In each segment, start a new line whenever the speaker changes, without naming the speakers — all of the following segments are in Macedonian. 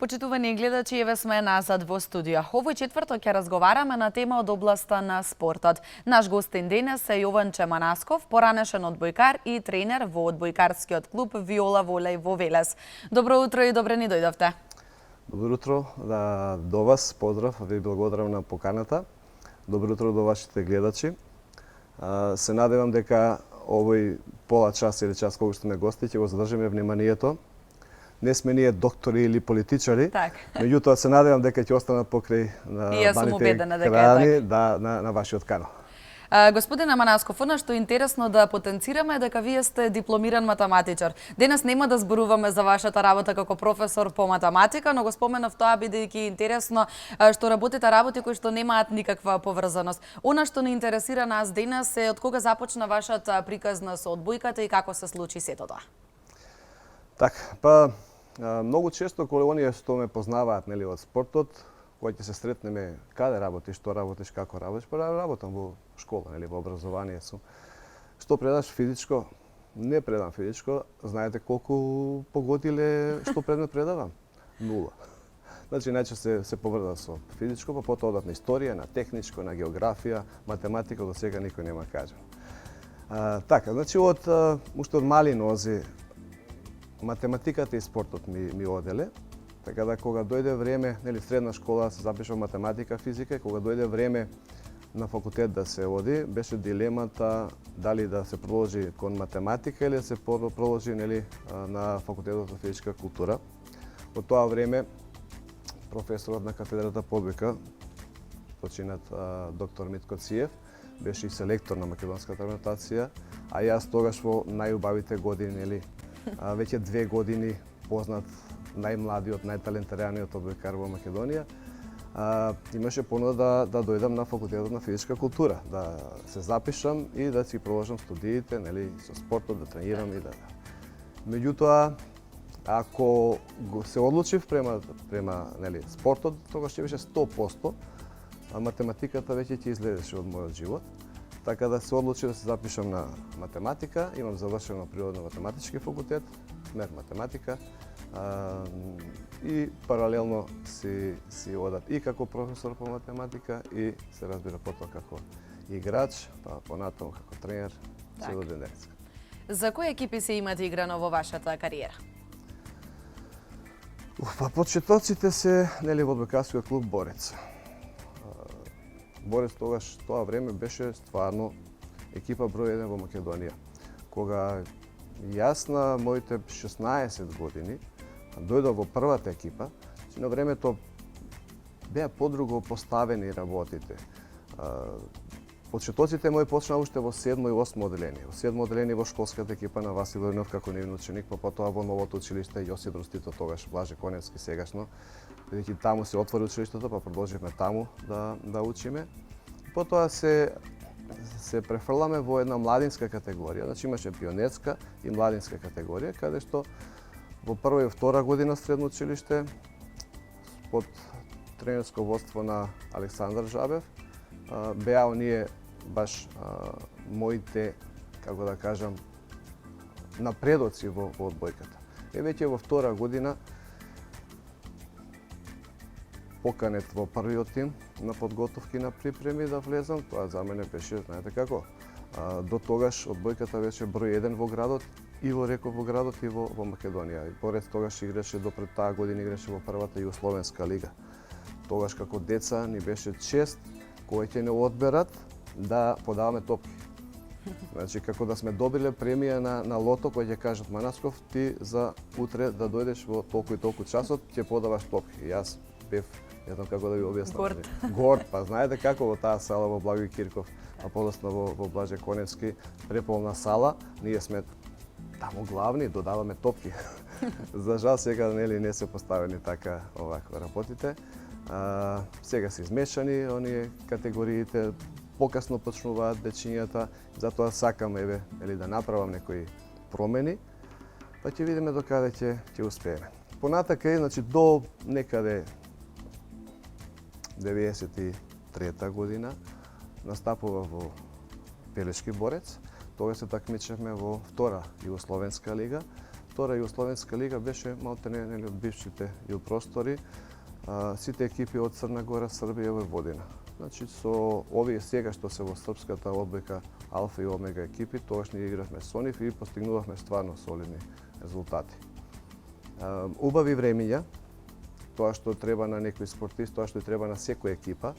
Почитувани гледачи, еве сме назад во студио. Овој четврток ќе разговараме на тема од областа на спортот. Наш гостин денес е Јован Чеманасков, поранешен одбојкар и тренер во одбојкарскиот клуб Виола Волеј во Велес. Добро утро и добре ни дојдовте.
Добро утро до вас, поздрав, ви благодарам на поканата. Добро утро до вашите гледачи. Се надевам дека овој пола час или час кога што ме гости ќе го задржиме вниманието. Не сме ние доктори или политичари, меѓутоа се надевам дека ќе останат покрај баните крани на вашиот канал.
Господине Манасков, она што е интересно да потенцираме е дека вие сте дипломиран математичар. Денес нема да зборуваме за вашата работа како професор по математика, но го споменав тоа бидејќи интересно што работите работи кои што немаат никаква поврзаност. Она што не интересира нас денес е од кога започна вашата приказна со одбојката и како се случи сето тоа.
Така, многу често кога оние што ме познаваат нели од спортот, кога ќе се сретнеме каде работиш, што работиш, како работиш, работам во школа, нели во образование сум. Што предаш физичко? Не предам физичко. Знаете колку погодиле што предмет предавам? 0. Значи најчесто се поврза со физичко, па потоа одат на историја, на техничко, на географија, математика, до сега никој нема кажа. Така, значи уште од мали нози математиката и спортот ми оделе, така да кога дојде време, нели средна школа се запишав математика, физика, кога дојде време на факултет да се оди, беше дилемата дали да се продолжи кон математика или да се продолжи нели на факултетот за физичка култура. Во тоа време професорот на катедрата по одбојка, починат доктор Митко Циев, беше и селектор на македонската репрезентација, а јас тогаш во најубавите години, нели, веќе 2 години познат најмладиот, најталентираниот одбојкар во Македонија, имаше понуда да дојдам на факултетот на физичка култура, да се запишам и да си продолжам студиите, нели, со спортот, да тренирам и да. Меѓутоа, ако се одлучив према нели спортот, тогаш ќе беше 100%, а математиката веќе ќе излезеше од мојот живот. Така да се одлучив да се запишам на математика, имам завршено природно-математички факултет, смер математика, и паралелно си одат и како професор по математика и се разбира потоа како играч, па понатаму како тренер, се до денес.
За кои екипи се имате играно во вашата кариера?
Па почетоците се нели во одбојкарскиот клуб Борец. Борец тогаш тоа време беше стварно екипа број 1 во Македонија. Кога јас на моите 16 години дојдов во првата екипа, на времето беа подруго поставени работите. Почетоците мои почнаа уште во 7 и 8 одделение. Во 7 одделение во школската екипа на Васил Војнов како невин ученик, па потоа во новото училиште Јосип Брз Тито, тогаш Блаже Коневски сегашно. Бидејќи таму се отвори училиштето, па продолживме таму да учиме. Потоа се префрламе во една младинска категорија, значи имаше пионерска и младинска категорија, каде што во прва и втора година средно училиште под тренерско водство на Александар Жабев беа оние баш моите, како да кажам, напредоци во одбојката. И веќе во втора година поканет во првиот тим на подготовки на припреми да влезам, тоа за мене беше, знаете како, до тогаш одбојката беше број 1 во градот, и во Реков во градот и во Македонија. И поред тогаш играше до пред таа година играше во првата Југословенска лига. Тогаш како деца ни беше чест кои ќе не одберат да подаваме топки. Значи како да сме добиле премија на лото кој ќе кажат Манасков ти за утре да дојдеш во толку и толку часот ќе подаваш топки. И јас бев, не знам како да ви објаснам. Горд, па знаете како во таа сала во Благој Кирков, а подоцна во Блаже Коневски, преполна сала, ние сме таму главни, додаваме топки. За жал сега нели не се поставени така оваква работите. Сега се измешани оние категориите, покасно почнуваат дечињата, затоа сакам еве нели да направам некои промени, па ќе видиме до каде ќе успееме. Понатака значи до некаде 93-та година настапува во Пелешки Борец. Тогаш се такмичевме во втора Југословенска лига. втора Југословенска лига беше малтене нели од бившите простори. Сите екипи од Црна Гора, Србија и Војводина. Значи со овие сега што се во српската одбојка Алфа и Омега екипи, тогаш ние игравме со нив и постигнувавме стварно солидни резултати. Убави времиња, тоа што треба на некој спортист, тоа што треба на секоја екипа.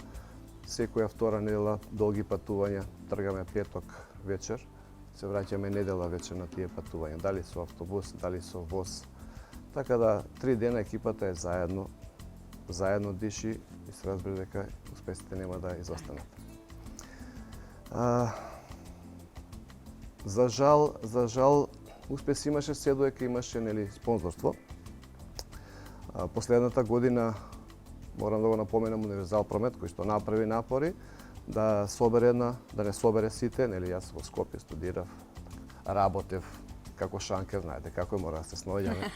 Секоја втора недела долги патувања, тргаме петок вечер, се враќаме недела вечер на тие патувања, дали со автобус, дали со воз. Така да 3 дена екипата е заедно диши и се разбира дека успесите нема да изостанат. За жал, успес имаше се додека имаше нели спонзорство. Последната година морам да го напоменам Универзал Промет кој што направи напори да не собере сите, нели јас во Скопје студирав, работев како шанкер, знаете како мора да се сноѓаме.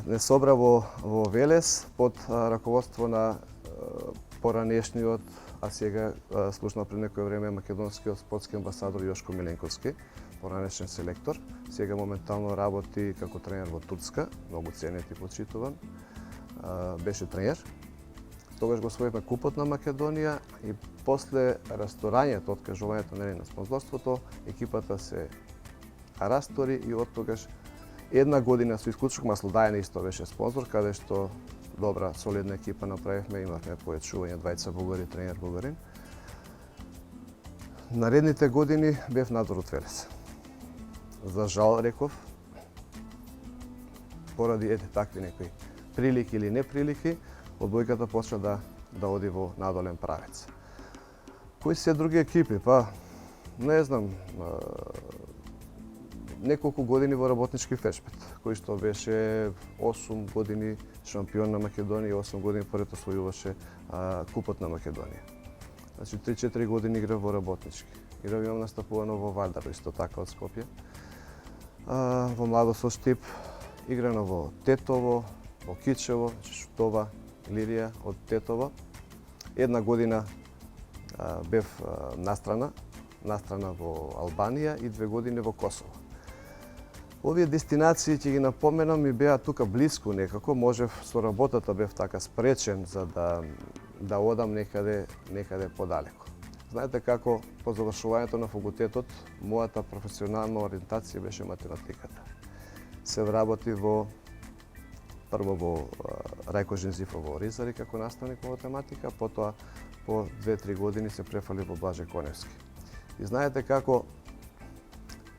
Не собра во Велес под раководство на поранешниот, а сега слушна пред некој време македонскиот спортски амбасадор Јошко Миленковски, поранешен селектор. Сега моментално работи како тренер во Турска, многу ценет и почитуван. Беше тренер. Тогаш го освоивме купот на Македонија и после расторањето, откажувањето на спонзорството, екипата се растори и од тогаш една година со исклучок Маслодајна исто беше спонзор, каде што добра, солидна екипа направивме, имавме појачување, двајца бугари, тренер бугарин. Наредните години бев надвор од Велес. За жал, реков, поради такви некои прилики или неприлики, одбојката почна да оди во надолен правец. Кои се други екипи? Па, не знам, неколку години во работнички Фешпет, кој што беше 8 години шампион на Македонија, 8 години поред освојуваше купот на Македонија. Значи 3-4 години играв во работнички. Имам настапувано во Вардар, исто така од Скопје. Во младост со Штип, играно во Тетово, во Кичево, Шутова, Лирија од Тетово. Една година бев настрана во Албанија и 2 години во Косово. Овие дестинации, ќе ги напоменам, ми беа тука блиску некако, можев со работата бев така спречен за да одам некаде подалеку. Знаете како по завршувањето на факултетот, мојата професионална ориентација беше математиката. Се вработи прво во Рајко Жензифов во Оризари како наставник по математика, потоа по 2-3 години се префали во Блаже Коневски. И знаете како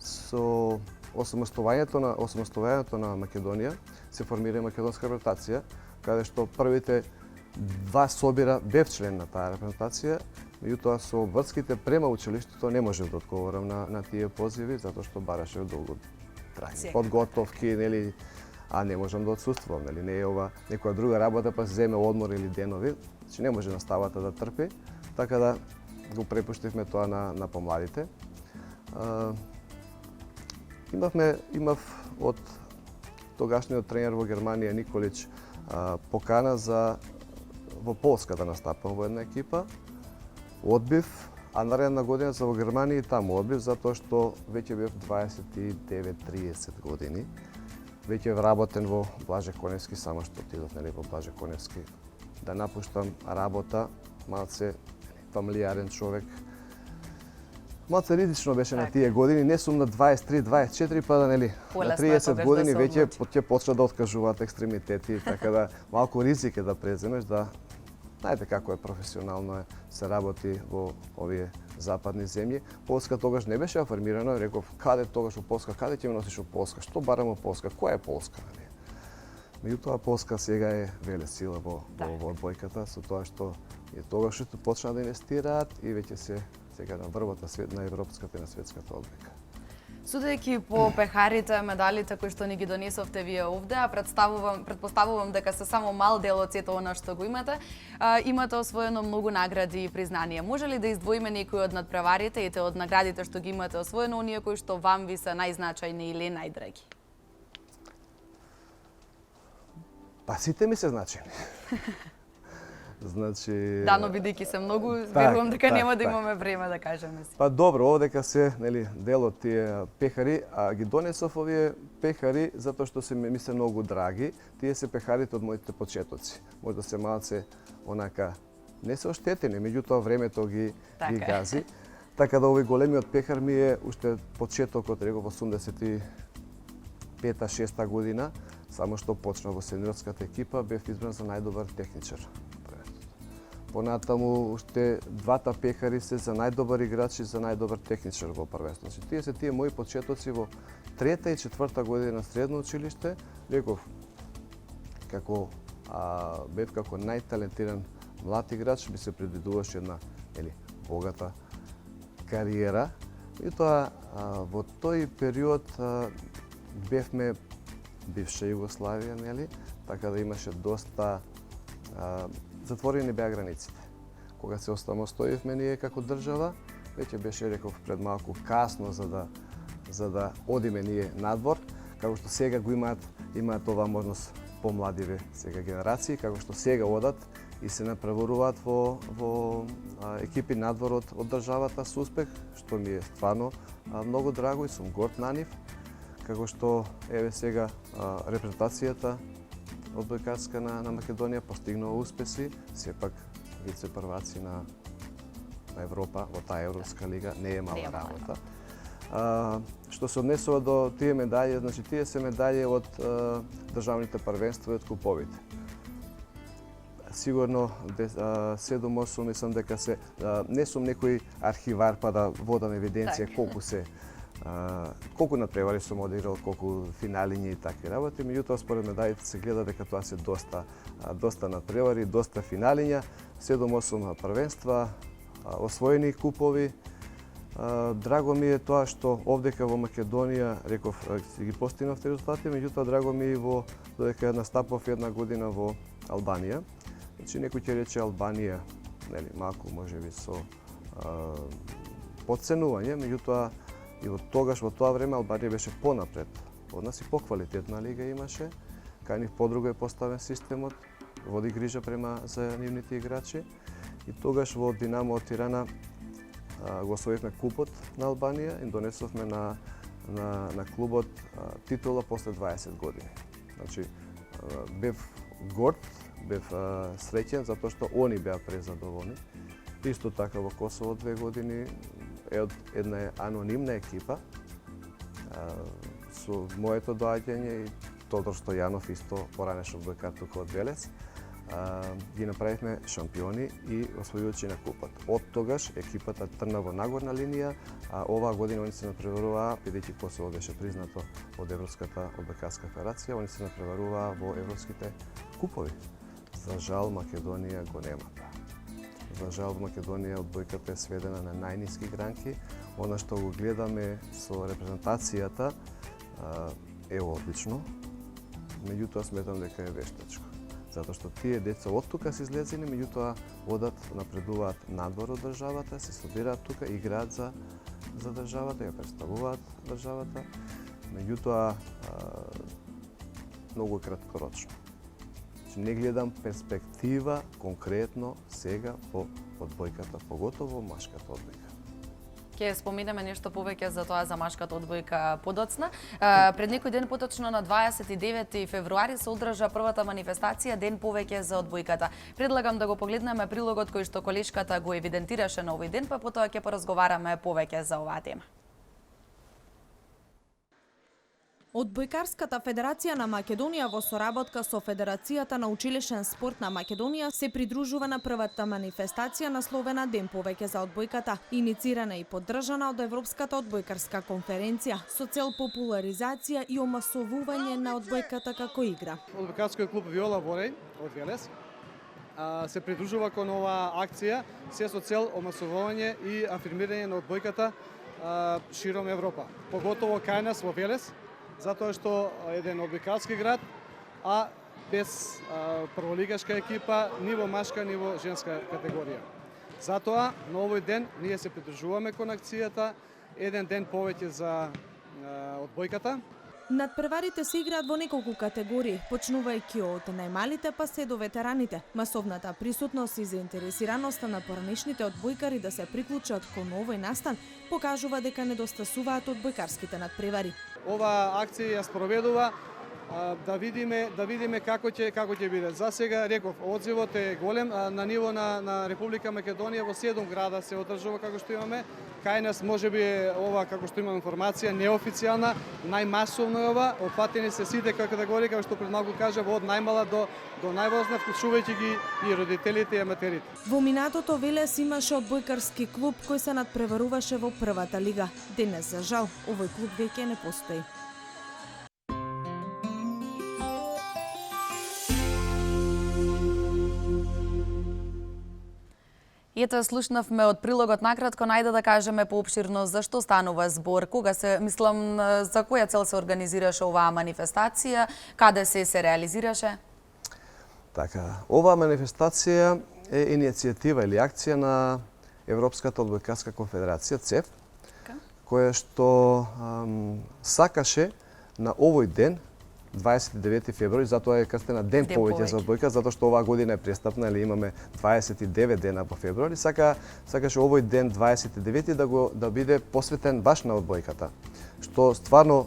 со осамостојањето на Македонија се формира македонска репрезентација, каде што првите 2 собира бев член на таа репрезентација, меѓутоа со врските према училиштето не можев да одговорам на тие позиви, затоа што бараше долго трање. Подготовки, нели, а не можам да отсуствувам, нели, не е ова некоја друга работа па земе одмор или денови, значи не може наставата да трпи, така да го препуштивме тоа на помладите. Имав од тогашниот тренер во Германија Николич покана во Полска да настапам во една екипа. Одбив, а наредна година за во Германија и таму одбив, затоа што веќе бев 29-30 години. Веќе вработен во Блаже Коневски, само што отидов во Блаже Коневски да напуштам работа, малце фамилијарен човек. Малце ризично беше на тие години, не сум на 23-24, па на 30 години веќе ќе почна да откажуваат екстремитети, така да малку ризик е да преземеш, да знаете како е професионално се работи во овие западни земји. Полска тогаш не беше афирмирана, реков каде тогаш во Полска, каде ќе ме носиш во Полска, што барам во Полска, која е Полска? Меѓутоа Полска сега е велесила во одбојката, со тоа што тогаш почна да инвестираат и веќе се сега на врвот на европската и на светската одбојка.
Судејќи по пехарите, медалите кои што ни ги донесовте вие овде, а претпоставувам дека се само мал дел од сето она што го имате, имате освоено многу награди и признанија. Може ли да издвоиме некои од надпреварите и од наградите што ги имате освоено, оние кои што вам ви се најзначајни или најдраги?
Па сите ми се значајни. Значи
Дано бидејќи се многу, верувам дека нема да
така.
имаме време да кажеме си.
Па добро, овдека се, нели, дел од тие пехари, а ги донесов овие пехари затоа што ми се многу драги. Тие се пехарите од моите почетоци. Можда се малце онака не се оштетени, меѓутоа времето ги гази. Така да овој големиот пехар ми е уште почетокот, реков 85-6 година, само што почна во сениорската екипа, бев избран за најдобар техничар. Понатаму уште двата пехари се за најдобар играч и за најдобар техничар во првенството. Тие се тие мои почетоци во трета и четврта година средно училиште. Реков, бев како најталентиран млад играч, би се предвидуваше една богата кариера. И тоа во тој период бевме бивша Југославија, нели? Така да имаше доста затворени беа границите. Кога се остамостоивме ние како држава, веќе беше, реков, пред малку касно за да одиме ние надвор, како што сега го имаат оваа можност помладиве сега генерации, како што сега одат и се напреваруваат во екипи надвор од државата со успех, што ми е стварно многу драго и сум горд на нив, како што еве сега репрезентацијата одбојкарска на Македонија постигнува успеси, сепак вице прваци на Европа во таа Европска лига не е мала работа. Што се однесува до тие медаљи, значи тие се медаљи од државните првенства и од куповите. Сигурно 7-8 мислам дека не сум некој архивар па да водам евиденција колку надпревари сум одиграл, колку финалиња и такви работи, меѓутоа според медајите се гледа дека тоа се доста надпревари, доста финалиња, 7-8 првенства, освоени купови. Драго ми е тоа што овдека во Македонија, реков, ги постигнав резултати, меѓутоа драго ми е и додека настапав една година во Албанија. Значи некој ќе рече Албанија, нели, малку можеби со потценување, меѓутоа и во тоа време Албанија беше понапред од нас и поквалитетна лига имаше, кај нив подруго е поставен системот, води грижа за нивните играчи и тогаш во Динамо од Тирана го освоивме купот на Албанија и донесовме на клубот титула после 20 години. Значи бев горд, бев среќен затоа што они беа презадоволни. Исто така во Косово 2 години е од една анонимна екипа со моето доаѓање и Тодор Стојанов исто поранешен одбојкар тука од Велес. Ги направивме шампиони и освојувачи на купот. Од тогаш екипата тргна во нагорна линија, а оваа година они се напреваруваа, бидејќи Косово беше признато од Европската одбојкарска федерација, они се напреваруваа во европските купови. За жал Македонија го нема. За жал Македонија одбојката е сведена на најниски гранки. Она што го гледаме со репрезентацијата е одлично, меѓутоа сметам дека е вештачко. Затоа што тие деца од тука се излезени, меѓутоа одат, напредуваат надвор од државата, се собираат тука, играат за државата, ја представуваат државата, меѓутоа многу краткорочно. Не гледам перспектива конкретно сега по одбојката, поготово машката одбојка.
Ќе споменеме нешто повеќе за тоа за машката одбојка подоцна. Пред некој ден, поточно на 29 февруари, се одржа првата манифестација Ден повеќе за одбојката. Предлагам да го погледнеме прилогот кој што колешката го евидентираше на овој ден, па потоа ќе поразговараме повеќе за оваа тема.
Одбојкарската федерација на Македонија во соработка со Федерацијата на училишен спорт на Македонија се придружува на првата манифестација насловена Ден повеќе за одбојката, иницирана и поддржана од Европската одбојкарска конференција со цел популаризација и омасовување на одбојката како игра.
Одбојкарскиот клуб Виола Вореј од Велес се придружува кон оваа акција се со цел омасовување и афирмирање на одбојката широм Европа, поготово кај нас во Велес, затоа што еден одбојкарски град, а без прволигашка екипа ни во машка, ни во женска категорија. Затоа, на овој ден, ние се придружуваме кон акцијата, еден ден повеќе за одбојката.
Надпреварите се играат во неколку категории, почнувајќи од најмалите па се до ветераните. Масовната присутност и заинтересираноста на поранешните одбојкари да се приклучат кон овој настан покажува дека недостасуваат одбојкарските надпревари.
Ова акција ја спроведува да видиме како ќе биде. За сега реков, одзивот е голем на ниво на Република Македонија, во 7 града се одржува како што имаме. Кај нас можеби е ова, како што имам информација, неофицијална, најмасовно е ова, опфатени се сите категории, како што пред малку кажав, од најмала до највозна, вклучувајќи ги и родителите и аматерите.
Во минатото Велес имаше одбојкарски клуб кој се надпреваруваше во првата лига. Денес, за жал, овој клуб веќе не постои.
Ето слушнавме од прилогот накратко, најде да кажеме поопширно за што станува збор, кога се, мислам, за која цел се организираше оваа манифестација, каде се реализираше?
Така, оваа манифестација е иницијатива или акција на Европската одбојкарска конфедерација, ЦЕФ, која што сакаше на овој ден, 29 февруари, затоа е крстена ден повеќе за одбојка, затоа што оваа година е престапна, или имаме 29 дена по февруари, сакаше овој ден 29 да биде посветен баш на одбојката. Што стварно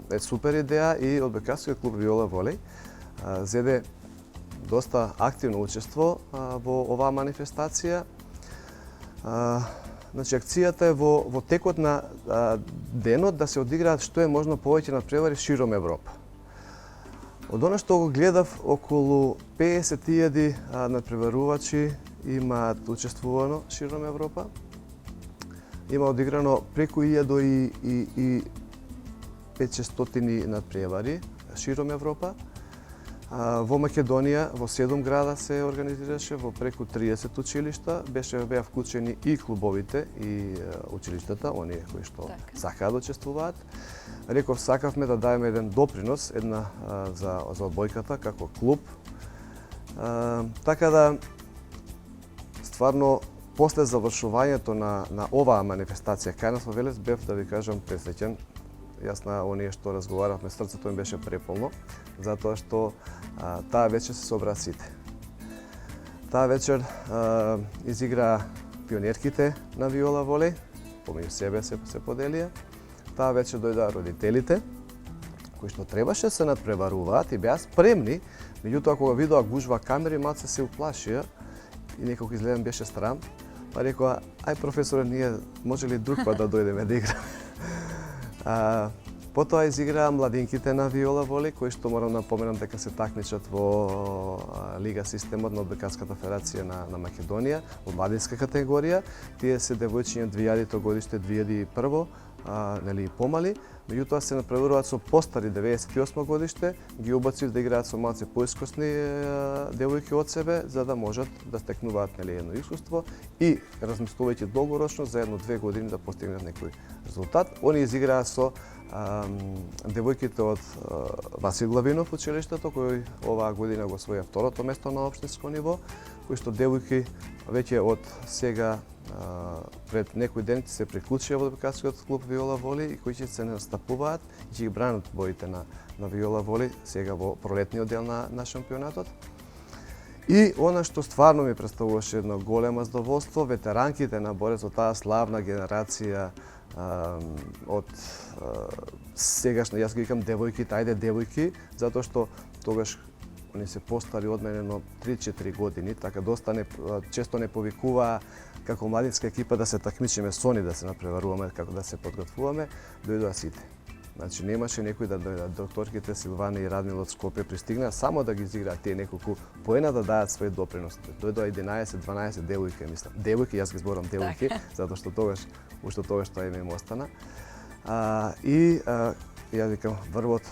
е супер идеја и одбојкарскиот клуб Виола Волеј зеде доста активно учество во оваа манифестација. Значи, акцијата е во текот на денот да се одиграат што е можно повеќе надпревари широм Европа. Од она што го гледав, околу 50.000 надпреварувачи имаат учествувано широм Европа. Има одиграно преку 1500 надпревари широм Европа. Во Македонија, во 7 града се организираше, во преку 30 училишта, беа вклучени и клубовите и училиштата, оние кои што сакаат да учествуваат. Реков, сакавме да даеме еден допринос за одбојката како клуб. Така да, стварно, после завршувањето на оваа манифестација кај нас во Велес, бев, да ви кажам, пресреќен. Јас на оние што разговаравме, срцето им беше преполно, затоа што таа вечер се собраа сите. Таа вечер изигра пионерките на Виола Волеј, помеѓу себе се поделија. Таа вечер дојдоа родителите, кои што требаше се надпреваруваат и беа спремни, меѓутоа кога видоа гужва камери, малце се уплашија и неколку изгледам беше срам, па рекоа, ај професоре, ние може ли друг пат да дојдеме да играме? Потоа изиграа младинките на Виола Волеј, кои што морам да напоменам дека се такмичат во Лига системот на Одбојкарската федерација на Македонија, во младинска категорија. Тие се девојчиња 2000 годиште, 2001, нели и помали, меѓутоа се надпреваруваат со постари 98 годиште, ги убацив да играат со малце поискусни девојки од себе, за да можат да стекнуваат нели едно искуство и размислувајќи долгорочно за 1-2 години да постигнат некој резултат. Они изиграа со девојките од Васил Главинов училиштето, кој оваа година го освоја второто место на општинско ниво, кои што девојки веќе од сега пред некој ден се приклучија во одбојкарскиот клуб Виола Волеј и кои ќе се настапуваат и ќе ги бранат боите на Виола Волеј сега во пролетниот дел на шампионатот. И она што стварно ми представуваше едно големо задоволство, ветеранките на борецот, таа славна генерација од сегашна, јас ги викам девојките, ајде девојки, затоа што тогаш они се постари од мене, но 3-4 години, така доста често не повикуваа како младинска екипа да се такмичиме со они, да се надпреваруваме, како да се подготвуваме, дојдоа сите. Значи немаше некој да дојдат, докторките Силвана и Радмил од Скопје пристигнаа само да ги изиграат тие неколку поена да дадат свој допринос. Дојдоа 11-12 девојки, мислам. Девојки, јас ги зборам девојки, затоа што тогаш тоа име им остана. Ја викам, врвот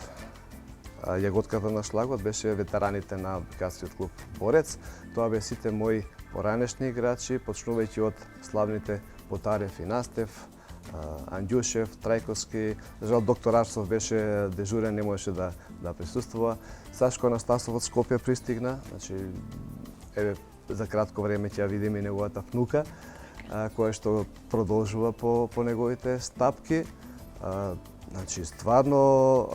јаготката на шлагот беше ветераните на одбојкарскиот клуб Борец. Тоа беа сите мои поранешни играчи, почнувајќи од славните Потарев и Настев, Андјушев, Трајковски, жал доктор Арсов беше дежурен, не можеше да присуствува. Сашко Анастасов од Скопје пристигна, значи еве за кратко време ќе ја видиме неговата внука, која што продолжува по неговите стапки. Значи, стварно,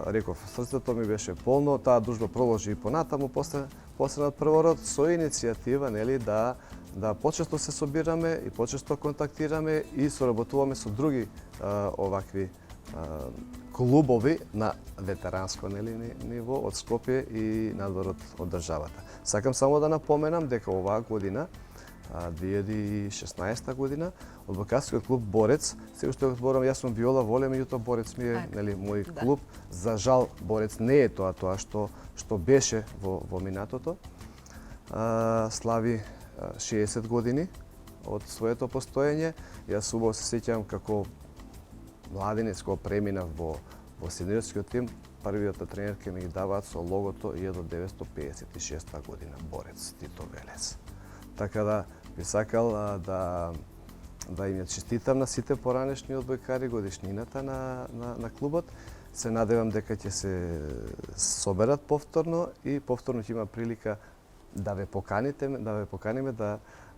реков, срцето ми беше полно, таа дружба проложи и понатаму, после над првород, со иницијатива, нели, да почесто се собираме и почесто контактираме и соработуваме со други овакви клубови на ветеранско, нели, ниво од Скопје и надвор од државата. Сакам само да напоменам дека оваа година, 2016 година, Одбојкарскиот клуб Борец, се уште го зборам, јас сум Виола Воле, меѓутоа Борец ми е, нели, мој клуб. За жал, Борец не е тоа што беше во минатото. Слави 60 години од своето постоење. Јас убаво се сеќавам како младенец кога преминав во сениорскиот тим, првиот тренер ке ми ги даваат со логото 1956 година Борец Тито Велес. Така да би сакал да им ја честитам на сите поранешни одбојкари годишнината на клубот. Се надевам дека ќе се соберат повторно и повторно ќе има прилика да ве поканиме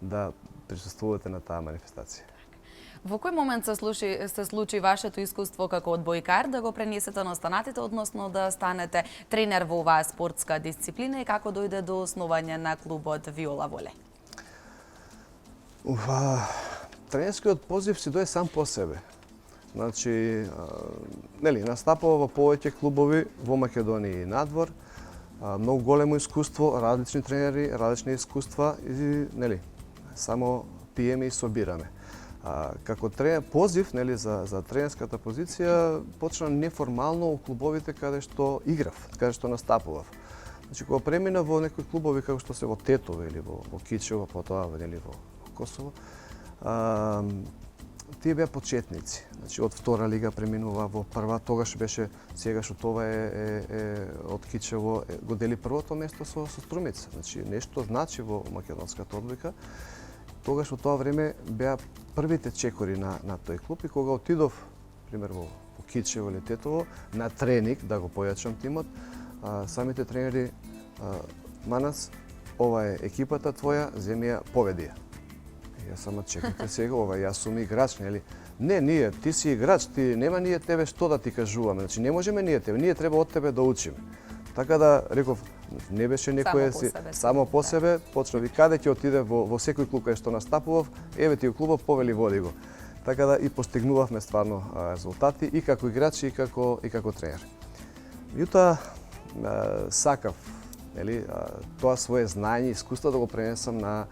да присуствувате на таа манифестација.
Во кој момент се случи вашето искуство како одбојкар да го пренесете на останатите, односно да станете тренер во оваа спортска дисциплина и како дојде до основање на клубот Виола Воле?
Тренерскиот позив си дојде сам по себе. Значи, нели, настапува во повеќе клубови во Македонија и надвор. Многу големо искуство, различни тренери, различни искуства и, нели, само пиеме и собираме. Како тренер, позив, нели, за тренерската позиција почна неформално у клубовите каде што играв, каде што настапував. Значи, кога премина во некои клубови како што се во Тетово или во Кичево, потоа нели во Косово, тие беа почетници. Значи, од втора лига преминува во прва, тогаш беше, сегаш ова е од Кичево, го дели првото место со Струмица. Значи, нешто значи во македонската одбојка. Тогаш во тоа време беа првите чекори на тој клуб и кога отидов, пример во Кичево или Тетово, на тренинг да го појачам тимот, самите тренери Манас, ова е екипата твоја, земи ја, поведи ја. Јас само чекате сега, ова јас сум играч, нели? Не, ние, ти си играч, ти нема ние тебе што да ти кажуваме. Значи не можеме ние тебе, ние треба од тебе да учиме. Така да реков, не беше некој само по себе, почна ви каде ќе отиде во секој клуб кај што настапував, еве ти клубот повели води го. Така да и постигнувавме стварно резултати и како играчи и како тренер. Меѓутоа сакав, нели, тоа свое знаење и искуство да го пренесам на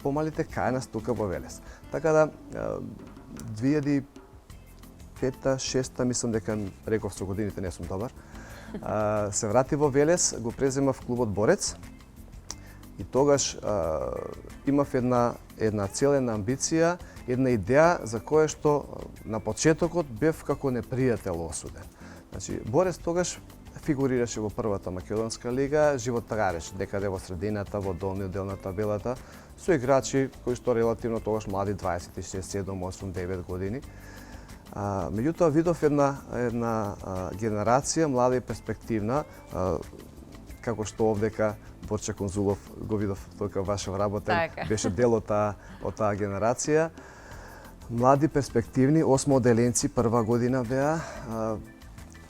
помалите кај нас тука во Велес. Така да 2005-2006 мислам дека реков со годините не сум добар. Се врати во Велес, го преземав клубот Борец и тогаш имав една цел, една амбиција, една идеја за која што на почетокот бев како непријател осуден. Значи, Борец тогаш фигурираше во првата македонска лига, животареше декаде во средината, во долниот дел на табелата, со играчи кои што релативно тогаш млади, 26, 7, 8, 9 години. Меѓутоа видов една генерација млада и перспективна, како што овдека Борче Конзулов го видов тој вашев работен, беше дел од таа генерација. Млади, перспективни, 8 оделенци, прва година беа,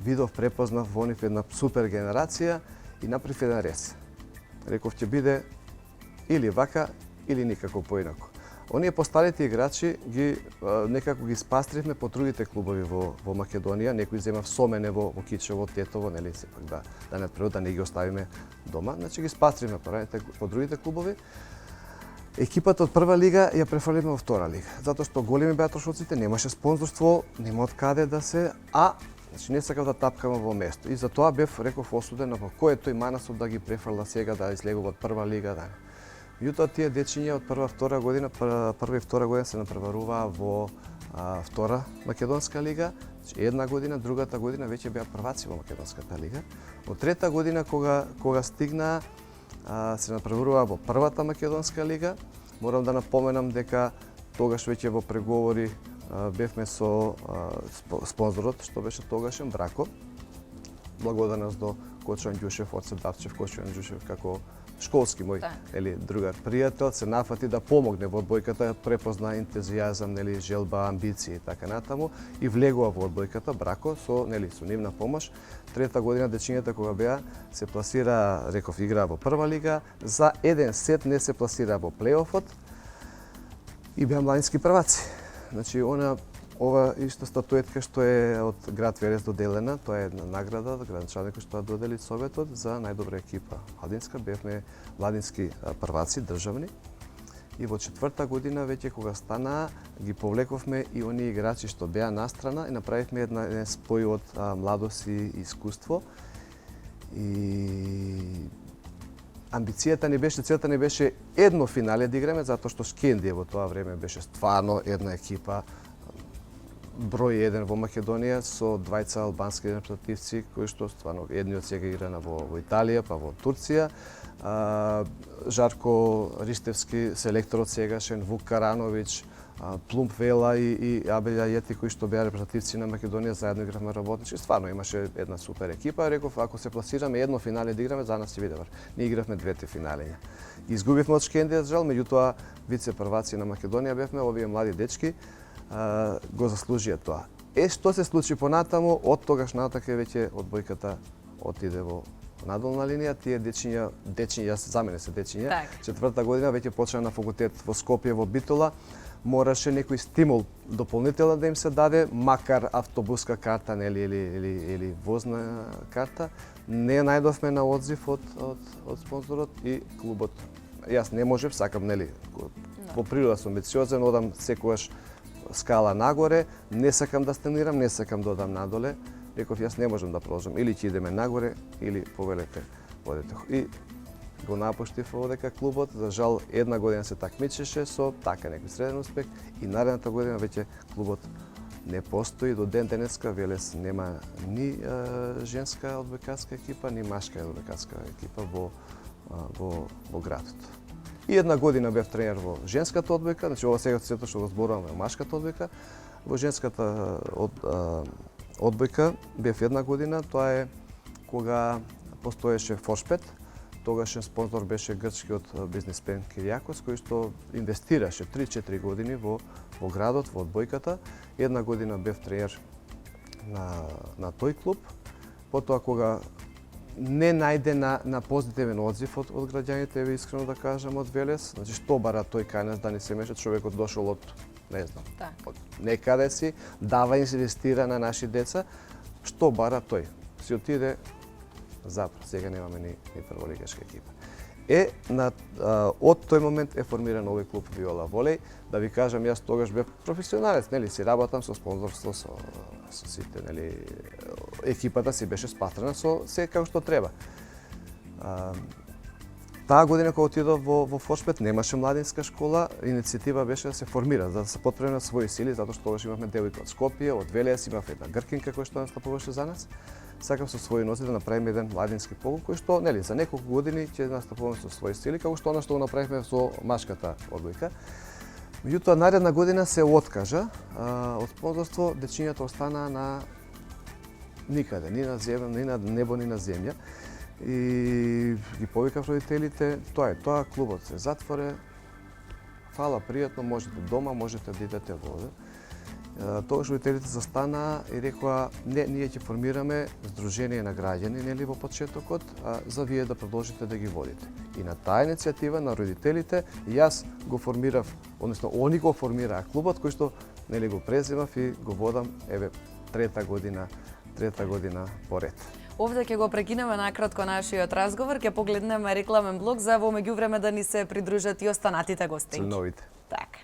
видов, препознав во нив една супер генерација и направив еден рез. Реков ќе биде или вака, или никако поинако. Оние постарите играчи некако ги спастривме по другите клубови во Македонија, некои земав со мене во Кичево, Тетово, нели сепак да не прво да не ги оставиме дома, значи ги спастривме по другите клубови. Екипата од прва лига ја префрлиме во втора лига, затоа што големи беа трошоците, немаше спонзорство, нема од каде да се, значи не сакав да тапкам во место. И затоа бев, реков, осуден, на кој е тој Манасов да ги префрла сега, да излегува од прва лига, да. Меѓутоа тие дечиња од прва и втора година се напреваруваа во втора македонска лига. Значи една година, другата година веќе беа прваци во македонската лига. Од трета година кога стигнаа се напреваруваа во првата македонска лига. Морам да напоменам дека тогаш веќе во преговори бевме со спонзорот што беше тогашен Брако. Благодарност до Кочо Анѓушев, од Седавчев, Кочо Анѓушев како школски мој нели другар пријател се нафати да помогне во одбојката, препозна ентузијазам, нели желба, амбиции и така натаму и влегува во одбојката Брако со нели со нивна помош. Трета година дечињата кога беа се пласира, реков, играа во прва лига, за еден сет не се пласира во плейофот и беа младински прваци. Значи ова исто статуетка што е од град Велес доделена, тоа е една награда од градачаникот што додели Советот за најдобра екипа. Младинска бевме младински прваци државни. И во четврта година веќе кога стана ги повлековме и оние играчи што беа настрана и направивме еден спој од младост и искуство. И амбицијата ни беше, целта ни беше едно финале да играме, затоа што Скендија во тоа време беше стварно една екипа број 1 во Македонија со двајца албански репрезентативци кои што стварно едниот сега игра во Италија, па во Турција. Жарко Ристевски, селекторот сегашен, Вук Карановиќ, Плумп Вела и Абелја Јети кои што беа репрезентативци на Македонија, заедно игравме работнички. Стварно имаше една супер екипа. Реков, ако се пласираме едно финале да играме, за нас ќе биде вар. Ние игравме двете финалења. Изгубивме од Шкендија, жал, меѓутоа вице прваци на Македонија бевме, овие млади дечки го заслужија тоа. Што се случи понатаму, од тогаш натака веќе одбојката отиде во надолна линија, тие дечиња, за мене се дечиња, четврта година веќе почна на факултет во Скопје, во Битола, мораше некој стимул дополнително да им се даде, макар автобуска карта нели или возна карта. Не најдовме на одзив од спонзорот и клубот. Јас не можев, сакам нели по природа сум амбициозен, одам секогаш скала нагоре, не сакам да стенирам, не сакам да одам надоле. Реков, јас не можам да продолжам, или ќе идеме нагоре, или повелете, одете. И го напуштив одека клубот, за жал една година се такмичеше со така некој среден успех и наредната година веќе клубот не постои. До ден денеска Велес нема ни женска одбојкарска екипа, ни машка одбојкарска екипа во градот. И една година бев тренер во женската одбојка, значи ова сега сето што го зборуваме машката одбојка. Во женската одбојка бев една година, тоа е кога постоеше Форшпет. Тогашен спонзор беше грчкиот бизнисмен Кириакос, кој што инвестираше 3-4 години во градот, во одбојката. Една година бев тренер на тој клуб. Потоа кога не најде на позитивен одзив од граѓаните, ви искрено да кажам, од Велес. Значи, што бара тој кај нас да ни се меша, човекот дошол од, не знам, од некаде си, дава инвестира на наши деца. Што бара тој? Си отиде Запад, сега немаме ни прволигашка екипа. Од тој момент е формиран овој клуб Виола Волеј. Да ви кажам, јас тогаш бев професионалец, нели, си работам со спонзорство, со сите, нели, екипата си беше спатрена со се како што треба. Таа година кога отидов во Форшпет немаше младинска школа, иницијатива беше да се формира, за да се потпреми на своји сили, затоа што тогаш имавме девојка од Скопје, од Велес, имав една гркинка која што настапуваше за нас. Сакам со своји носи да направиме еден младински погон кој што, нели, за неколку години ќе настапуваме со своји сили, како што она што го направивме со машката одбојка. Меѓутоа, наредна година се откажа од спонзорство, дечињата останаа на никаде, ни на земја, ни на небо, ни на земја. И ги повикав родителите, тоа е тоа, клубот се затворе. Фала, пријатно, можете дома, можете да идете воде. Тогаш родителите застанаа и рекоа, не, ние ќе формираме Сдружение на граѓани, нели, во почетокот, за вие да продолжите да ги водите. И на таа иницијатива на родителите, јас го формирав, односно, они го формираа клубот, кој што, нели, го преземав и го водам, еве, трета година поред.
Овде ќе го прекинеме накратко нашиот разговор, ќе погледнеме рекламен блок за во меѓувреме да ни се придружат и останатите гостинки.
Целновите.
Така.